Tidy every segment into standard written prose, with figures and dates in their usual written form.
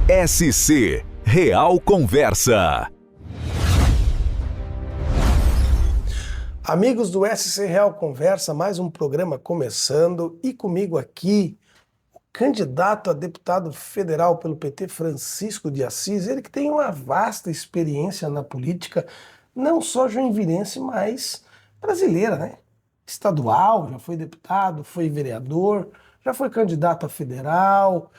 SC Real Conversa. Amigos do SC Real Conversa, mais um programa começando e comigo aqui o candidato a deputado federal pelo PT, Francisco de Assis, ele que tem uma vasta experiência na política, não só joinvilense, mas brasileira, né? Estadual, já foi deputado, foi vereador, já foi candidato a federal,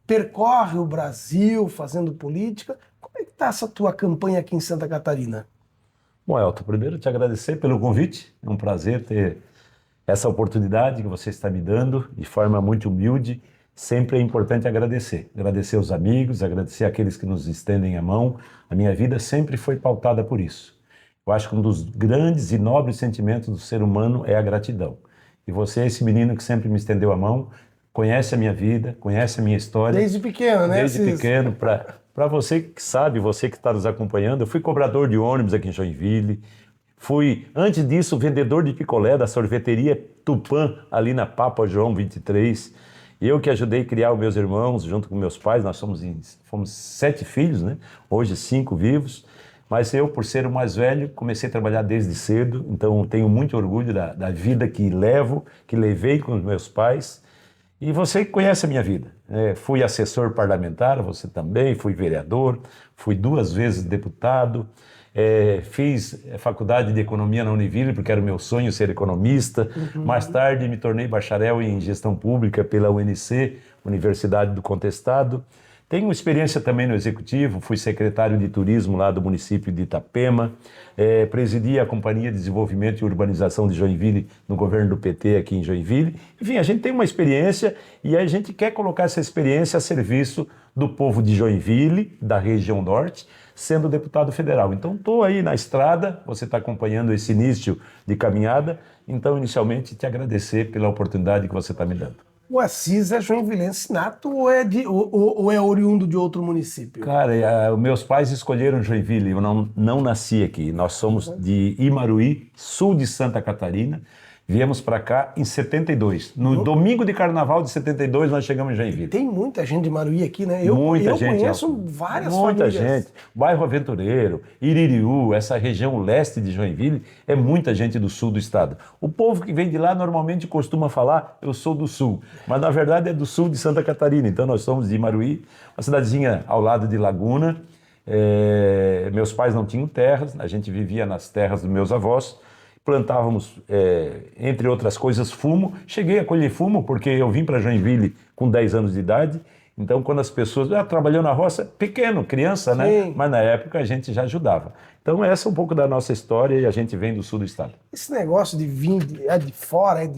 percorre o Brasil fazendo política. Como é que está essa tua campanha aqui em Santa Catarina? Bom, Elton, primeiro te agradecer pelo convite. É um prazer ter essa oportunidade que você está me dando de forma muito humilde. Sempre é importante agradecer. Agradecer aos amigos, agradecer àqueles que nos estendem a mão. A minha vida sempre foi pautada por isso. Eu acho que um dos grandes e nobres sentimentos do ser humano é a gratidão. E você, esse menino que sempre me estendeu a mão, conhece a minha vida, conhece a minha história. Desde pequeno, né? Desde pequeno, para você que sabe, você que está nos acompanhando, eu fui cobrador de ônibus aqui em Joinville, fui, antes disso, vendedor de picolé da sorveteria Tupã, ali na Papa João 23. Eu que ajudei a criar os meus irmãos, junto com meus pais, nós fomos 7 filhos, né? Hoje 5 vivos, mas eu, por ser o mais velho, comecei a trabalhar desde cedo, então tenho muito orgulho da vida que levei com os meus pais. E você conhece a minha vida. Fui assessor parlamentar, você também, fui vereador, fui 2 vezes deputado, fiz faculdade de economia na Univille, porque era o meu sonho ser economista. Mais tarde me tornei bacharel em gestão pública pela UNC, Universidade do Contestado. Tenho experiência também no executivo, fui secretário de turismo lá do município de Itapema, presidi a Companhia de Desenvolvimento e Urbanização de Joinville no governo do PT aqui em Joinville. Enfim, a gente tem uma experiência e a gente quer colocar essa experiência a serviço do povo de Joinville, da região norte, sendo deputado federal. Então estou aí na estrada, você está acompanhando esse início de caminhada, então inicialmente te agradecer pela oportunidade que você está me dando. O Assis é joinvilense nato ou é oriundo de outro município? Cara, meus pais escolheram Joinville, eu não nasci aqui. Nós somos de Imaruí, sul de Santa Catarina. Viemos para cá em 72. No domingo de carnaval de 72 nós chegamos em Joinville. Tem muita gente de Maruí aqui, né? Eu conheço várias muita famílias. Gente. Bairro Aventureiro, Iririú, essa região leste de Joinville, é muita gente do sul do estado. O povo que vem de lá normalmente costuma falar, eu sou do sul, mas na verdade é do sul de Santa Catarina. Então nós somos de Imaruí, uma cidadezinha ao lado de Laguna. Meus pais não tinham terras, a gente vivia nas terras dos meus avós. Plantávamos, entre outras coisas, fumo. Cheguei a colher fumo porque eu vim para Joinville com 10 anos de idade. Então, quando as pessoas... trabalhou na roça, pequeno, criança, né? Mas na época a gente já ajudava. Então, essa é um pouco da nossa história e a gente vem do sul do estado. Esse negócio de vir é de fora.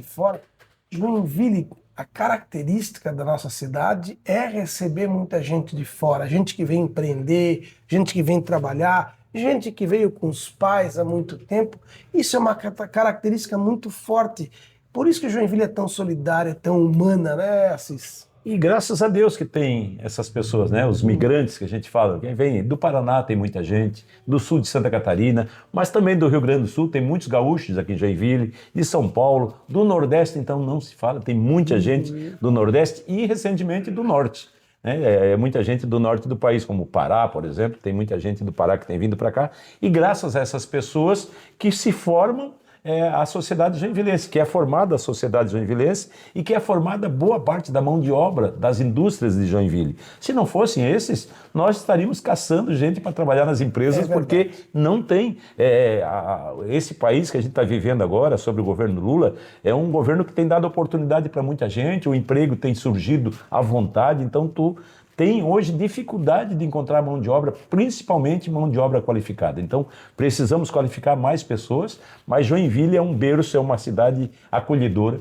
Joinville, a característica da nossa cidade é receber muita gente de fora. Gente que vem empreender, gente que vem trabalhar, gente que veio com os pais há muito tempo. Isso é uma característica muito forte. Por isso que Joinville é tão solidária, tão humana, né, Assis? E graças a Deus que tem essas pessoas, né? Os migrantes que a gente fala. Quem vem do Paraná tem muita gente, do sul de Santa Catarina, mas também do Rio Grande do Sul tem muitos gaúchos aqui em Joinville, de São Paulo, do Nordeste então não se fala, tem muita gente do Nordeste e recentemente do Norte. Muita gente do norte do país, como o Pará, por exemplo, tem muita gente do Pará que tem vindo para cá, e graças a essas pessoas que se formam a sociedade joinvilense, que é formada a sociedade joinvilense e que é formada boa parte da mão de obra das indústrias de Joinville. Se não fossem esses, nós estaríamos caçando gente para trabalhar nas empresas, porque não tem. Esse país que a gente está vivendo agora, sob o governo Lula, é um governo que tem dado oportunidade para muita gente, o emprego tem surgido à vontade, então tem hoje dificuldade de encontrar mão de obra, principalmente mão de obra qualificada. Então, precisamos qualificar mais pessoas, mas Joinville é um berço, é uma cidade acolhedora.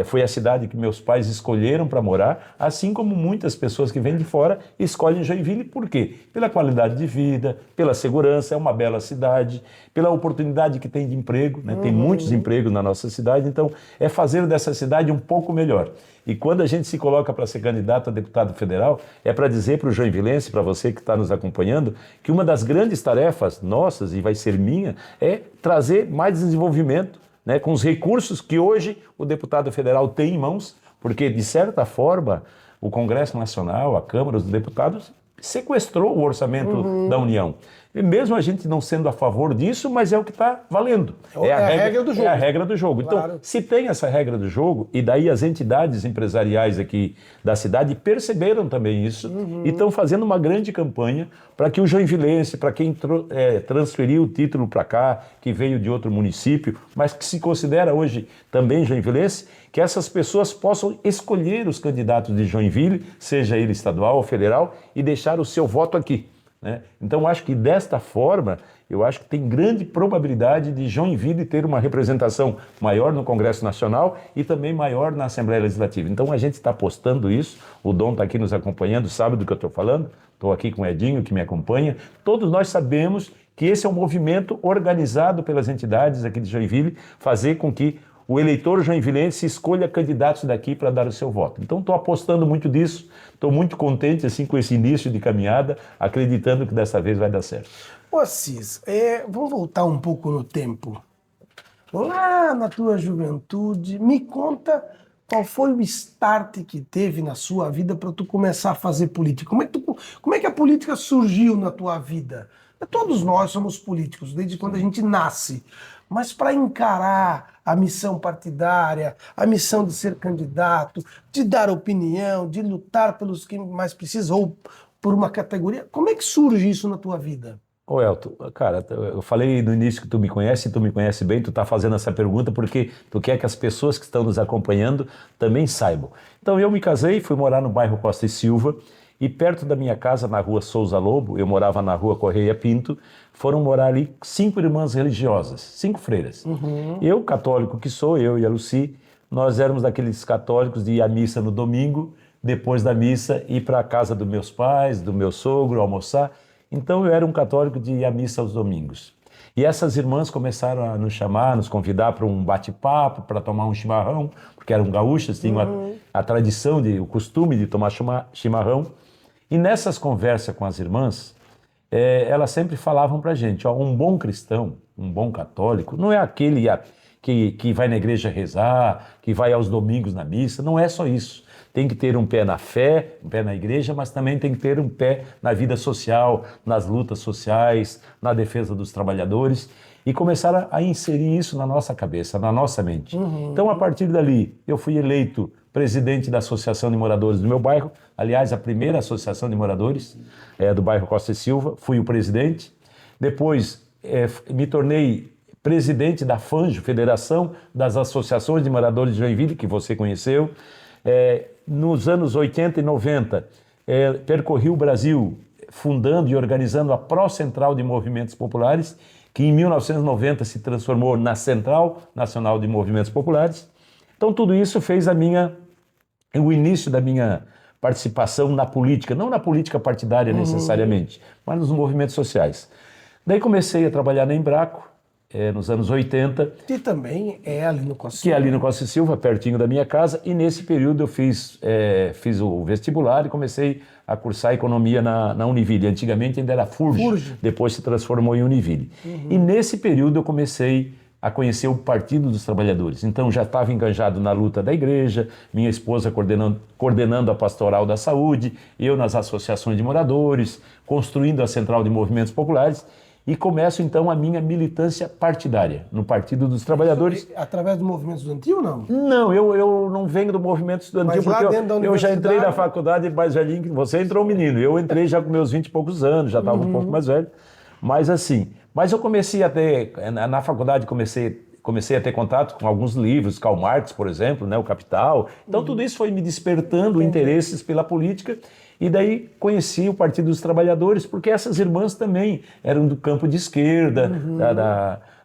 Foi a cidade que meus pais escolheram para morar, assim como muitas pessoas que vêm de fora escolhem Joinville. Por quê? Pela qualidade de vida, pela segurança, é uma bela cidade, pela oportunidade que tem de emprego, né? Tem muitos empregos na nossa cidade, então é fazer dessa cidade um pouco melhor. E quando a gente se coloca para ser candidato a deputado federal, é para dizer para o joinvilense, para você que está nos acompanhando, que uma das grandes tarefas nossas, e vai ser minha, é trazer mais desenvolvimento, né, com os recursos que hoje o deputado federal tem em mãos, porque, de certa forma, o Congresso Nacional, a Câmara dos Deputados, sequestrou o orçamento da União. E mesmo a gente não sendo a favor disso, mas é o que está valendo. É a regra do jogo. É a regra do jogo. Claro. Então, se tem essa regra do jogo, e daí as entidades empresariais aqui da cidade perceberam também isso e estão fazendo uma grande campanha para que o joinvilense, para quem transferiu o título para cá, que veio de outro município, mas que se considera hoje também joinvilense, que essas pessoas possam escolher os candidatos de Joinville, seja ele estadual ou federal, e deixar o seu voto aqui. Né? Então, acho que desta forma, eu acho que tem grande probabilidade de Joinville ter uma representação maior no Congresso Nacional e também maior na Assembleia Legislativa. Então, a gente está apostando isso, o Dom está aqui nos acompanhando, sabe do que eu estou falando, estou aqui com o Edinho, que me acompanha. Todos nós sabemos que esse é um movimento organizado pelas entidades aqui de Joinville, fazer com que o eleitor joinvilense escolha candidatos daqui para dar o seu voto. Então, estou apostando muito disso, estou muito contente assim, com esse início de caminhada, acreditando que dessa vez vai dar certo. Ô Assis, vamos voltar um pouco no tempo. Lá na tua juventude, me conta qual foi o start que teve na sua vida para tu começar a fazer política. Como é que a política surgiu na tua vida? Todos nós somos políticos, desde quando a gente nasce. Mas para encarar a missão partidária, a missão de ser candidato, de dar opinião, de lutar pelos que mais precisam, ou por uma categoria, como é que surge isso na tua vida? Ô Elton, cara, eu falei no início que tu me conhece bem, tu tá fazendo essa pergunta porque tu quer que as pessoas que estão nos acompanhando também saibam. Então eu me casei, fui morar no bairro Costa e Silva, e perto da minha casa, na rua Souza Lobo, eu morava na rua Correia Pinto, foram morar ali 5 irmãs religiosas, 5 freiras. Eu, católico que sou, eu e a Lucy, nós éramos daqueles católicos de ir à missa no domingo, depois da missa ir para a casa dos meus pais, do meu sogro, almoçar. Então eu era um católico de ir à missa aos domingos. E essas irmãs começaram a nos chamar, nos convidar para um bate-papo, para tomar um chimarrão, porque eram gaúchas, tinham a tradição, o costume de tomar chimarrão. E nessas conversas com as irmãs, elas sempre falavam para a gente, ó, um bom cristão, um bom católico, não é aquele que vai na igreja rezar, que vai aos domingos na missa, não é só isso. Tem que ter um pé na fé, um pé na igreja, mas também tem que ter um pé na vida social, nas lutas sociais, na defesa dos trabalhadores. E começaram a inserir isso na nossa cabeça, na nossa mente. Então, a partir dali, eu fui eleito presidente da Associação de Moradores do meu bairro, aliás, a primeira associação de moradores do bairro Costa e Silva, fui o presidente. Depois, me tornei presidente da FANJO, Federação das Associações de Moradores de Joinville, que você conheceu. Nos anos 80 e 90, percorri o Brasil fundando e organizando a Pró-Central de Movimentos Populares, que em 1990 se transformou na Central Nacional de Movimentos Populares. Então tudo isso fez o início da minha participação na política, não na política partidária necessariamente, mas nos movimentos sociais. Daí comecei a trabalhar na Embraco, nos anos 80. Que também é ali no Costa e Silva. Que é ali no Costa e Silva, pertinho da minha casa, e nesse período eu fiz o vestibular e comecei a cursar economia na Univille. Antigamente ainda era FURJ, depois se transformou em Univille. E nesse período eu comecei a conhecer o Partido dos Trabalhadores. Então já estava engajado na luta da igreja, minha esposa coordenando a Pastoral da Saúde, eu nas associações de moradores, construindo a Central de Movimentos Populares, e começo então a minha militância partidária no Partido dos Trabalhadores. Através do movimento estudantil ou não? Não, eu não venho do movimento estudantil, porque eu já entrei na faculdade mais velhinho que você, entrou um menino. Eu entrei já com meus 20 e poucos anos, já estava um pouco mais velho. Mas assim, eu comecei a ter, na faculdade comecei a ter contato com alguns livros, Karl Marx, por exemplo, né, o Capital. Então tudo isso foi me despertando interesses pela política. E daí conheci o Partido dos Trabalhadores, porque essas irmãs também eram do campo de esquerda,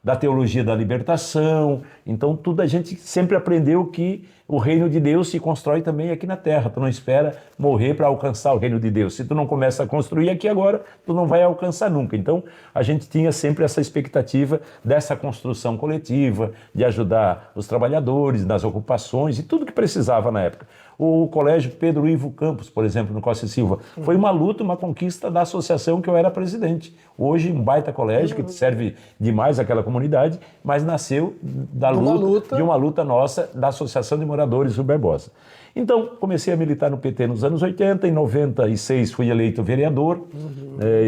da teologia da libertação. Então tudo a gente sempre aprendeu que o reino de Deus se constrói também aqui na terra. Tu não espera morrer para alcançar o reino de Deus. Se tu não começa a construir aqui agora, tu não vai alcançar nunca. Então a gente tinha sempre essa expectativa dessa construção coletiva, de ajudar os trabalhadores nas ocupações e tudo que precisava na época. O colégio Pedro Ivo Campos, por exemplo, no Costa e Silva, foi uma luta, uma conquista da associação que eu era presidente. Hoje, um baita colégio que serve demais àquela comunidade, mas nasceu de uma luta nossa da Associação de Moradores Rui Barbosa. Então, comecei a militar no PT nos anos 80, em 96 fui eleito vereador.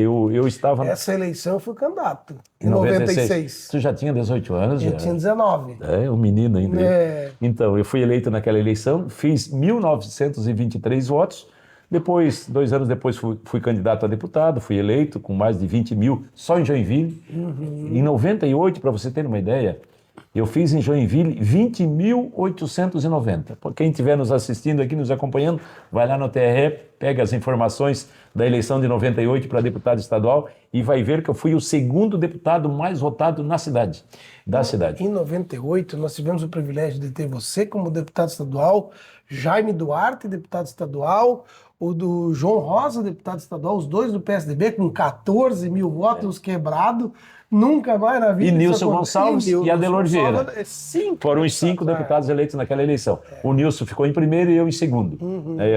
Eu estava... Essa eleição eu fui candidato, em 96. Tu já tinha 18 anos? Eu já? tinha 19. Um menino ainda. É. Então, eu fui eleito naquela eleição, fiz 1.923 votos. Depois, 2 anos depois, fui candidato a deputado, fui eleito com mais de 20 mil só em Joinville. Em 98, para você ter uma ideia, eu fiz em Joinville 20.890. Quem estiver nos assistindo aqui, nos acompanhando, vai lá no TRE, pega as informações da eleição de 98 para deputado estadual e vai ver que eu fui o segundo deputado mais votado na cidade, da cidade. Em 98, nós tivemos o privilégio de ter você como deputado estadual, Jaime Duarte, deputado estadual, o do João Rosa, deputado estadual, os dois do PSDB, com 14 mil votos quebrado. Nunca mais na vida. E Nilson Gonçalves e Adelor Vieira. Foram os 5 deputados eleitos naquela eleição. O Nilson ficou em primeiro e eu em segundo.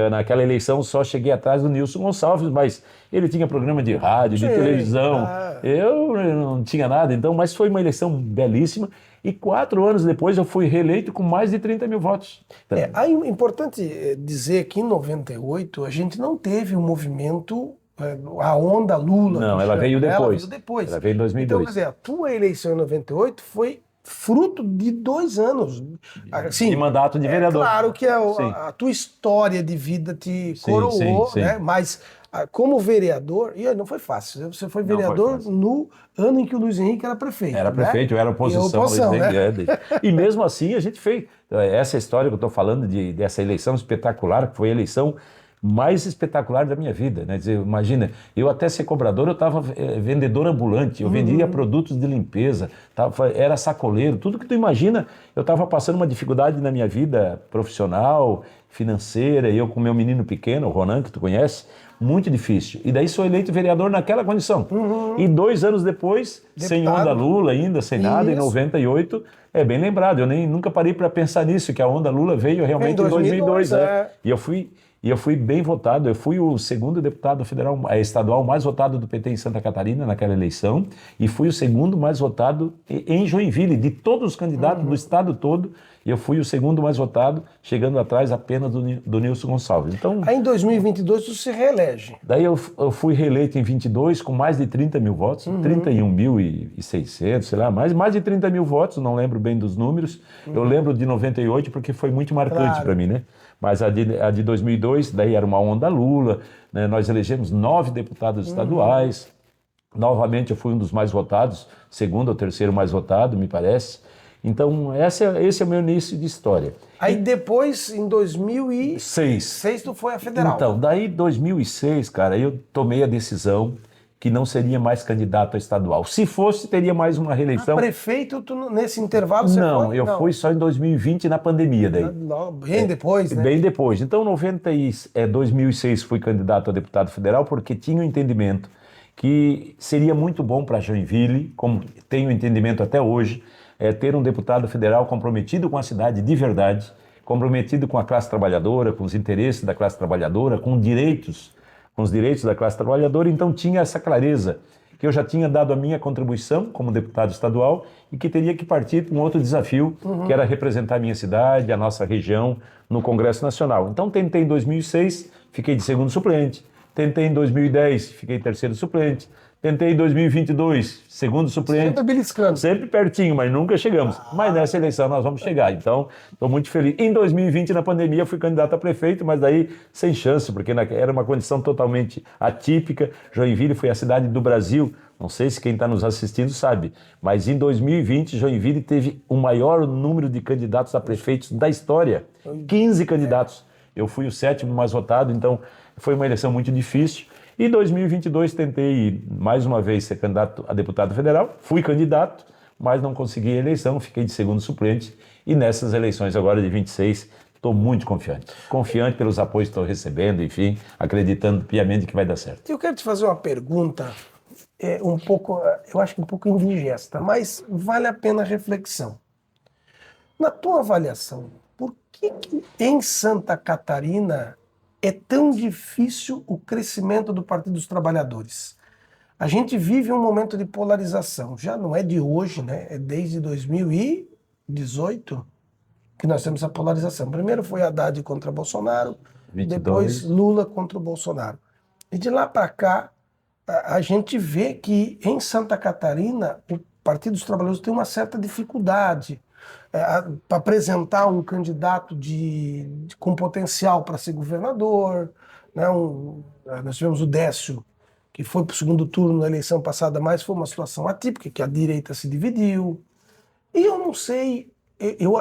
Naquela eleição só cheguei atrás do Nilson Gonçalves, mas ele tinha programa de rádio, de televisão. Eu não tinha nada, então, mas foi uma eleição belíssima. E 4 anos depois eu fui reeleito com mais de 30 mil votos. É importante dizer que em 98 a gente não teve um movimento, a onda Lula. Não, ela veio depois. Ela veio depois. Ela veio em 2002. Então, quer dizer, a tua eleição em 98 foi fruto de 2 anos. Assim, de mandato de vereador. É claro que a tua história de vida te coroou, sim. né? Mas como vereador, e não foi fácil. Você foi vereador no ano em que o Luiz Henrique era prefeito. Era prefeito, eu era oposição. Né? E mesmo assim a gente fez. Essa história que eu estou falando dessa eleição espetacular, que foi a eleição mais espetacular da minha vida, né? Dizer, imagina, eu até ser cobrador, eu estava vendedor ambulante, eu vendia produtos de limpeza, era sacoleiro, tudo que tu imagina, eu estava passando uma dificuldade na minha vida profissional, financeira, eu com meu menino pequeno, o Ronan, que tu conhece, muito difícil. E daí sou eleito vereador naquela condição. E 2 anos depois, deputado, sem onda Lula ainda, sem nada, em 98, é bem lembrado, eu nunca parei para pensar nisso, que a onda Lula veio realmente em 2002. E eu fui bem votado, eu fui o segundo deputado estadual mais votado do PT em Santa Catarina naquela eleição e fui o segundo mais votado em Joinville, de todos os candidatos do estado todo, eu fui o segundo mais votado, chegando atrás apenas do Nilson Gonçalves. Então, aí em 2022 você se reelege. Daí eu fui reeleito em 22 com mais de 30 mil votos, 31.600, sei lá, mais de 30 mil votos, não lembro bem dos números, eu lembro de 98 porque foi muito marcante para mim, né? Mas a de 2002, daí era uma onda Lula, né? Nós elegemos 9 deputados estaduais, novamente eu fui um dos mais votados, segundo ou terceiro mais votado, me parece. Então, esse é o meu início de história. Aí depois, em 2006, tu foi a federal. Então, daí em 2006, cara, eu tomei a decisão que não seria mais candidato a estadual. Se fosse, teria mais uma reeleição. Prefeito, nesse intervalo você não, foi? Eu fui só em 2020, na pandemia daí. Bem depois, né? Bem depois. Então, 2006 fui candidato a deputado federal porque tinha o entendimento que seria muito bom para Joinville, como tenho o entendimento até hoje, ter um deputado federal comprometido com a cidade de verdade, comprometido com a classe trabalhadora, com os interesses da classe trabalhadora, com os direitos da classe trabalhadora. Então tinha essa clareza que eu já tinha dado a minha contribuição como deputado estadual e que teria que partir para um outro desafio, que era representar a minha cidade, a nossa região no Congresso Nacional. Então tentei em 2006, fiquei de segundo suplente. Tentei em 2010, fiquei terceiro suplente. Tentei em 2022, segundo suplente. Sempre beliscando. Sempre pertinho, mas nunca chegamos. Mas nessa eleição nós vamos chegar. Então, estou muito feliz. Em 2020, na pandemia, fui candidato a prefeito, mas daí sem chance, porque era uma condição totalmente atípica. Joinville foi a cidade do Brasil. Não sei se quem está nos assistindo sabe, mas em 2020, Joinville teve o maior número de candidatos a prefeitos da história. 15 candidatos. Eu fui o 7º mais votado, então foi uma eleição muito difícil. E em 2022 tentei mais uma vez ser candidato a deputado federal, fui candidato, mas não consegui a eleição, fiquei de segundo suplente e nessas eleições agora de 26 estou muito confiante. Confiante pelos apoios que estou recebendo, enfim, acreditando piamente que vai dar certo. Eu quero te fazer uma pergunta, eu acho que um pouco indigesta, mas vale a pena a reflexão. Na tua avaliação, por que em Santa Catarina é tão difícil o crescimento do Partido dos Trabalhadores? A gente vive um momento de polarização, já não é de hoje, né? É desde 2018, que nós temos a polarização. Primeiro foi Haddad contra Bolsonaro, 22. depois Lula contra o Bolsonaro. E de lá para cá, a gente vê que em Santa Catarina o Partido dos Trabalhadores tem uma certa dificuldade para apresentar um candidato com potencial para ser governador. Né? Nós tivemos o Décio, que foi para o segundo turno na eleição passada, mas foi uma situação atípica, que a direita se dividiu. E eu não sei,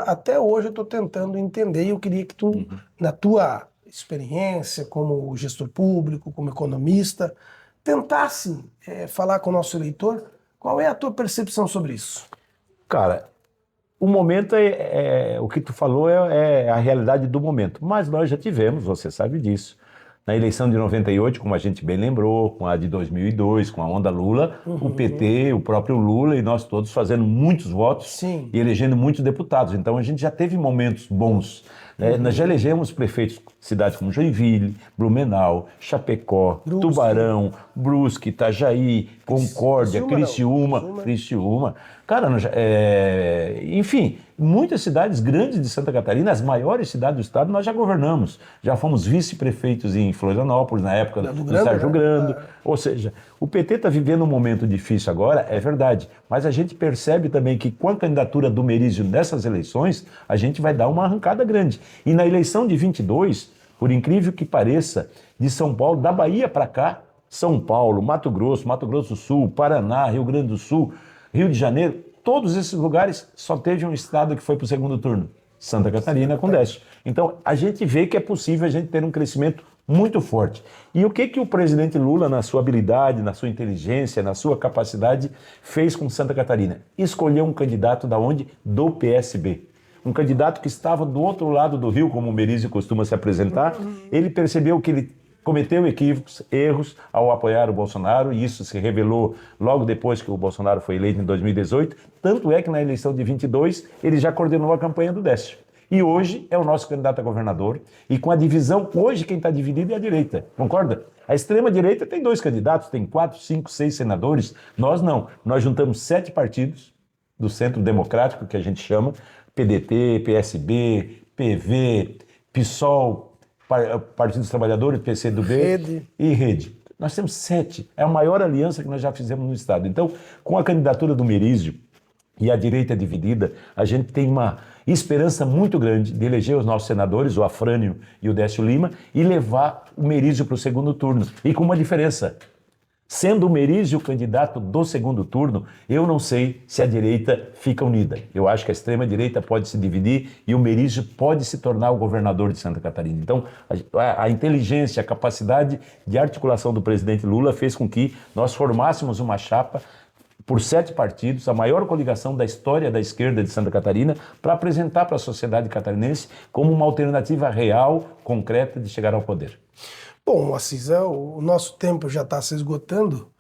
até hoje eu estou tentando entender, e eu queria que tu, na tua experiência como gestor público, como economista, tentasse falar com o nosso eleitor qual é a tua percepção sobre isso. Cara, o momento o que tu falou é a realidade do momento, mas nós já tivemos, você sabe disso, na eleição de 98, como a gente bem lembrou, com a de 2002, com a onda Lula, o PT, o próprio Lula e nós todos fazendo muitos votos. Sim. E elegendo muitos deputados. Então a gente já teve momentos bons. Nós já elegemos prefeitos de cidades como Joinville, Blumenau, Chapecó, Brusque. Tubarão, Brusque, Itajaí, Concórdia, Criciúma. Cara, enfim, muitas cidades grandes de Santa Catarina, as maiores cidades do estado, nós já governamos. Já fomos vice-prefeitos em Florianópolis, na época do Sérgio Grando. Ou seja, o PT está vivendo um momento difícil agora, é verdade. Mas a gente percebe também que com a candidatura do Merizio nessas eleições, a gente vai dar uma arrancada grande. E na eleição de 22, por incrível que pareça, de São Paulo, da Bahia para cá, São Paulo, Mato Grosso do Sul, Paraná, Rio Grande do Sul, Rio de Janeiro, todos esses lugares só teve um estado que foi para o segundo turno, Santa Catarina com Décio. Então, a gente vê que é possível a gente ter um crescimento muito forte. E o que o presidente Lula, na sua habilidade, na sua inteligência, na sua capacidade, fez com Santa Catarina? Escolheu um candidato da onde? Do PSB. Um candidato que estava do outro lado do rio, como o Merizio costuma se apresentar. Ele percebeu que ele cometeu erros ao apoiar o Bolsonaro, e isso se revelou logo depois que o Bolsonaro foi eleito em 2018. Tanto é que na eleição de 22 ele já coordenou a campanha do Décio. E hoje é o nosso candidato a governador, e com a divisão, hoje quem está dividido é a direita, concorda? A extrema-direita tem 2 candidatos, tem 4, 5, 6 senadores. Nós não, nós juntamos 7 partidos do centro democrático, que a gente chama, PDT, PSB, PV, PSOL, Partido dos Trabalhadores, PCdoB e Rede. Nós temos 7, é a maior aliança que nós já fizemos no estado. Então, com a candidatura do Merizio e a direita dividida, a gente tem uma esperança muito grande de eleger os nossos senadores, o Afrânio e o Décio Lima, e levar o Merizio para o segundo turno. E com uma diferença. Sendo o Merizio o candidato do segundo turno, eu não sei se a direita fica unida. Eu acho que a extrema-direita pode se dividir e o Merizio pode se tornar o governador de Santa Catarina. Então, a inteligência, a capacidade de articulação do presidente Lula fez com que nós formássemos uma chapa por 7 partidos, a maior coligação da história da esquerda de Santa Catarina, para apresentar para a sociedade catarinense como uma alternativa real, concreta, de chegar ao poder. Bom, Assis, o nosso tempo já está se esgotando.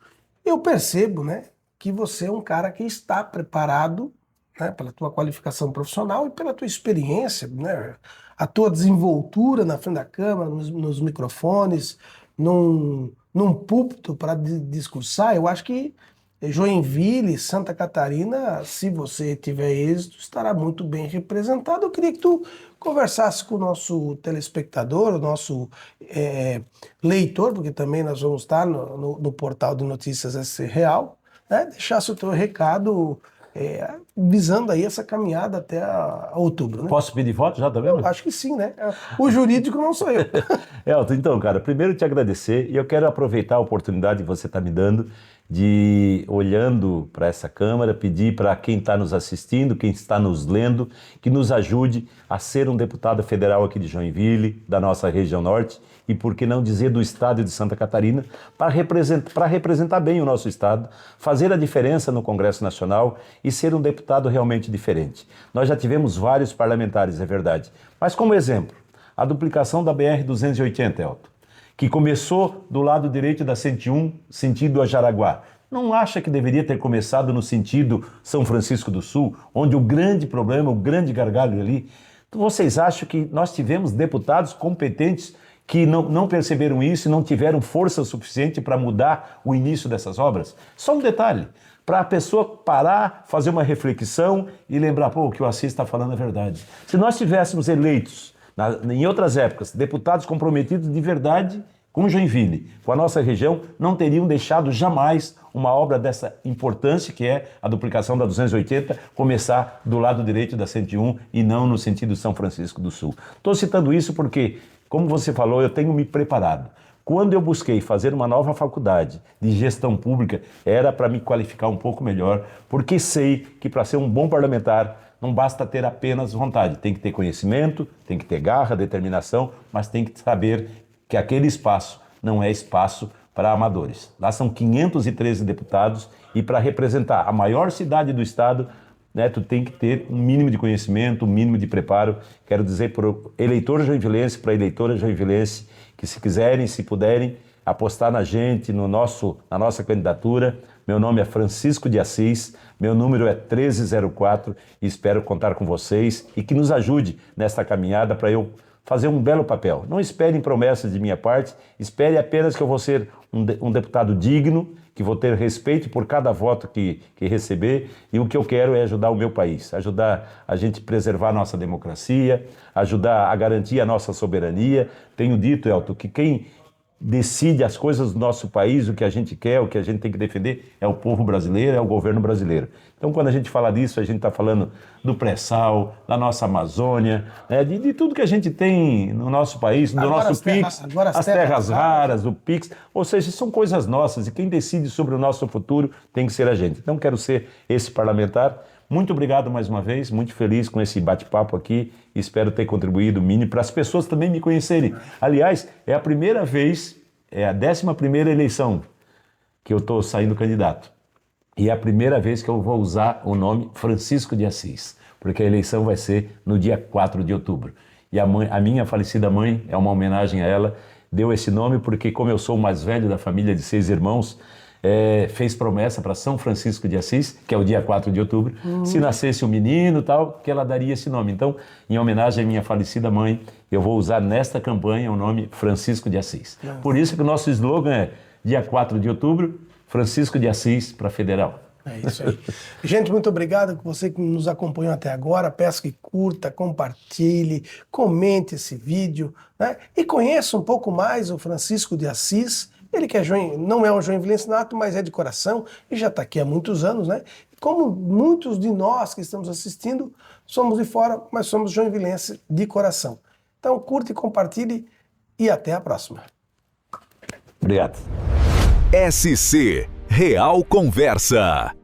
Eu percebo, né, que você é um cara que está preparado, né, pela tua qualificação profissional e pela tua experiência, né, a tua desenvoltura na frente da câmera, nos microfones, num púlpito para discursar. Eu acho que Joinville, Santa Catarina, se você tiver êxito, estará muito bem representado. Eu queria que tu conversasse com o nosso telespectador, o nosso leitor, porque também nós vamos estar no portal de notícias SC Real, né? Deixasse o teu recado visando aí essa caminhada até outubro. Né? Posso pedir voto já também? Eu acho que sim, né? O jurídico não sou eu. Elton, então, cara, primeiro te agradecer, e eu quero aproveitar a oportunidade que você está me dando de, olhando para essa câmera, pedir para quem está nos assistindo, quem está nos lendo, que nos ajude a ser um deputado federal aqui de Joinville, da nossa região norte, e por que não dizer do estado de Santa Catarina, para representar bem o nosso estado, fazer a diferença no Congresso Nacional e ser um deputado realmente diferente. Nós já tivemos vários parlamentares, é verdade, mas como exemplo, a duplicação da BR-280, Elton, que começou do lado direito da 101, sentido a Jaraguá. Não acha que deveria ter começado no sentido São Francisco do Sul, onde o grande problema, o grande gargalo ali? Vocês acham que nós tivemos deputados competentes que não perceberam isso e não tiveram força suficiente para mudar o início dessas obras? Só um detalhe, para a pessoa parar, fazer uma reflexão e lembrar, pô, o que o Assis está falando é verdade. Se nós tivéssemos eleitos, em outras épocas, deputados comprometidos de verdade com Joinville, com a nossa região, não teriam deixado jamais uma obra dessa importância, que é a duplicação da 280, começar do lado direito da 101 e não no sentido São Francisco do Sul. Estou citando isso porque, como você falou, eu tenho me preparado. Quando eu busquei fazer uma nova faculdade de gestão pública, era para me qualificar um pouco melhor, porque sei que para ser um bom parlamentar não basta ter apenas vontade, tem que ter conhecimento, tem que ter garra, determinação, mas tem que saber que aquele espaço não é espaço para amadores. Lá são 513 deputados e para representar a maior cidade do estado, né, tu tem que ter um mínimo de conhecimento, um mínimo de preparo. Quero dizer para o eleitor joinvilense, para a eleitora joinvilense, que se quiserem, se puderem, apostar na gente, na nossa candidatura. Meu nome é Francisco de Assis, meu número é 1304 e espero contar com vocês e que nos ajude nesta caminhada para eu fazer um belo papel. Não esperem promessas de minha parte, espere apenas que eu vou ser um deputado digno, que vou ter respeito por cada voto que receber, e o que eu quero é ajudar o meu país, ajudar a gente preservar a nossa democracia, ajudar a garantir a nossa soberania. Tenho dito, Elton, que quem decide as coisas do nosso país, o que a gente quer, o que a gente tem que defender, é o povo brasileiro, é o governo brasileiro. Então, quando a gente fala disso, a gente está falando do pré-sal, da nossa Amazônia, né, de tudo que a gente tem no nosso país, do Agora nosso PIX, as terras raras, o PIX, ou seja, são coisas nossas e quem decide sobre o nosso futuro tem que ser a gente. Então, quero ser esse parlamentar. Muito obrigado mais uma vez, muito feliz com esse bate-papo aqui, espero ter contribuído o mínimo para as pessoas também me conhecerem. Aliás, é a primeira vez, é a 11ª eleição que eu estou saindo candidato. E é a primeira vez que eu vou usar o nome Francisco de Assis, porque a eleição vai ser no dia 4 de outubro. E a minha falecida mãe, é uma homenagem a ela, deu esse nome porque, como eu sou o mais velho da família de 6 irmãos, fez promessa para São Francisco de Assis, que é o dia 4 de outubro, se nascesse um menino tal, que ela daria esse nome. Então, em homenagem à minha falecida mãe, eu vou usar nesta campanha o nome Francisco de Assis. Por isso que o nosso slogan é dia 4 de outubro, Francisco de Assis para Federal. É isso aí. Gente, muito obrigado por você que nos acompanhou até agora. Peço que curta, compartilhe, comente esse vídeo, né? E conheça um pouco mais o Francisco de Assis. Ele que não é um joinvilense nato, mas é de coração e já está aqui há muitos anos, né? Como muitos de nós que estamos assistindo, somos de fora, mas somos joinvilenses de coração. Então curte, compartilhe e até a próxima. Obrigado. SC Real Conversa.